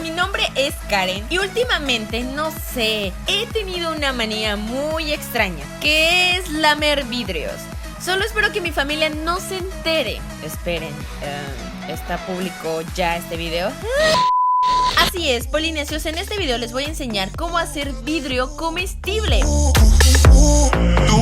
Mi nombre es Karen y últimamente, no sé, he tenido una manía muy extraña, que es lamer vidrios. Solo espero que mi familia no se entere. Esperen, ¿está público ya este video? Así es, polinesios, en este video les voy a enseñar cómo hacer vidrio comestible.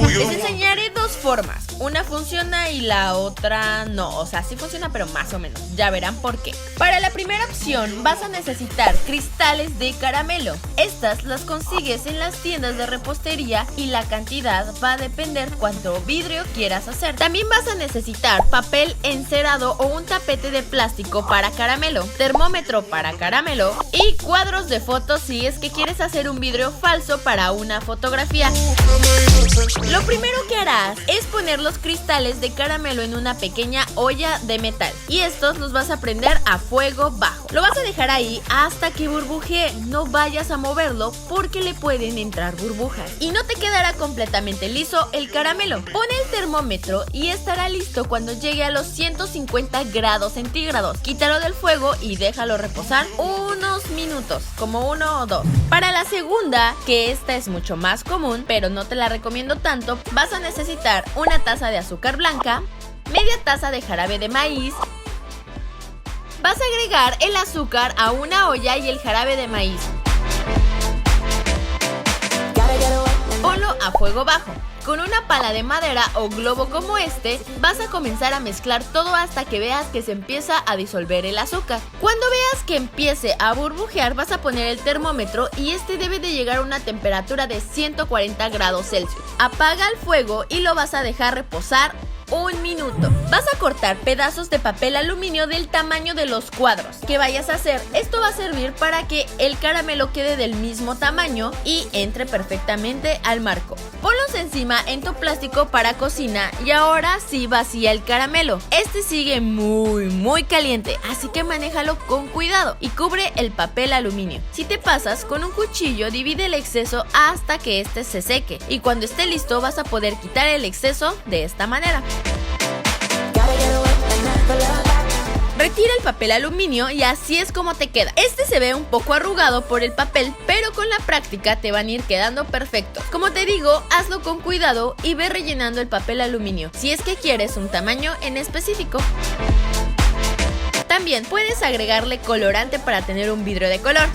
Les enseñaré dos formas. Una funciona y la otra no. O sea, sí funciona, pero más o menos. Ya verán por qué. Para la primera opción vas a necesitar cristales de caramelo. Estas las consigues en las tiendas de repostería y la cantidad va a depender cuánto vidrio quieras hacer. También vas a necesitar papel encerado o un tapete de plástico para caramelo, termómetro para caramelo y cuadros de fotos si es que quieres hacer un vidrio falso para una fotografía. Lo primero que harás es poner los cristales de caramelo en una pequeña olla de metal y estos los vas a prender a fuego bajo. Lo vas a dejar ahí hasta que burbujee. No vayas a moverlo porque le pueden entrar burbujas y no te quedará completamente liso el caramelo. Pon el termómetro y estará listo cuando llegue a los 150 grados centígrados. Quítalo del fuego y déjalo reposar unos minutos, como 1 o 2. Para la segunda, que esta es mucho más común, pero no te la recomiendo tanto, vas a necesitar una taza de azúcar blanca, media taza de jarabe de maíz. Vas a agregar el azúcar a una olla y el jarabe de maíz. Ponlo a fuego bajo. Con una pala de madera o globo como este, vas a comenzar a mezclar todo hasta que veas que se empieza a disolver el azúcar. Cuando veas que empiece a burbujear, vas a poner el termómetro y este debe de llegar a una temperatura de 140 grados Celsius. Apaga el fuego y lo vas a dejar reposar 1 minuto. Vas a cortar pedazos de papel aluminio del tamaño de los cuadros que vayas a hacer. Esto va a servir para que el caramelo quede del mismo tamaño y entre perfectamente al marco. Ponlos encima en tu plástico para cocina y ahora sí vacía el caramelo. Este sigue muy caliente, así que manéjalo con cuidado y cubre el papel aluminio. Si te pasas, con un cuchillo divide el exceso hasta que este se seque y cuando esté listo vas a poder quitar el exceso de esta manera. Retira el papel aluminio y así es como te queda. Este se ve un poco arrugado por el papel, pero con la práctica te van a ir quedando perfectos. Como te digo, hazlo con cuidado y ve rellenando el papel aluminio si es que quieres un tamaño en específico. También puedes agregarle colorante para tener un vidrio de color.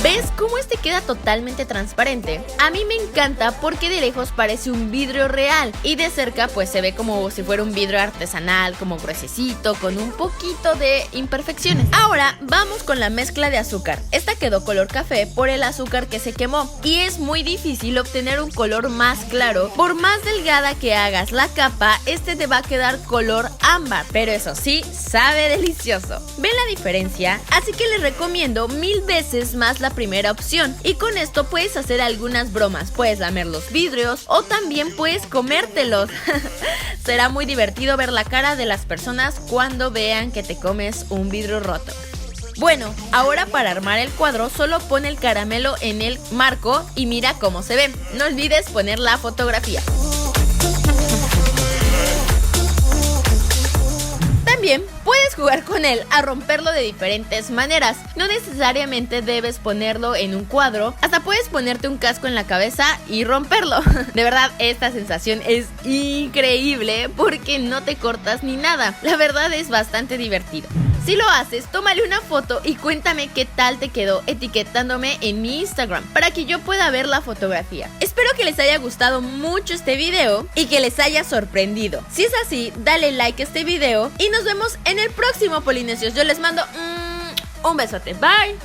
¿Ves cómo este queda totalmente transparente? A mí me encanta porque de lejos parece un vidrio real y de cerca pues se ve como si fuera un vidrio artesanal, como gruesecito, con un poquito de imperfecciones. Ahora vamos con la mezcla de azúcar. Esta quedó color café por el azúcar que se quemó y es muy difícil obtener un color más claro. Por más delgada que hagas la capa, este te va a quedar color ámbar, pero eso sí, sabe delicioso. ¿Ven la diferencia? Así que les recomiendo 1000 veces más la primera opción y con esto puedes hacer algunas bromas. Puedes lamer los vidrios o también puedes comértelos. Será muy divertido ver la cara de las personas cuando vean que te comes un vidrio roto. Bueno, ahora para armar el cuadro solo pon el caramelo en el marco y mira cómo se ve. No olvides poner la fotografía. También puedes jugar con él a romperlo de diferentes maneras. No necesariamente debes ponerlo en un cuadro, hasta puedes ponerte un casco en la cabeza y romperlo. De verdad, esta sensación es increíble porque no te cortas ni nada. La verdad es bastante divertido. Si lo haces, tómale una foto y cuéntame qué tal te quedó etiquetándome en mi Instagram para que yo pueda ver la fotografía. Espero que les haya gustado mucho este video y que les haya sorprendido. Si es así, dale like a este video y nos vemos en el próximo, polinesios. Yo les mando un besote. Bye.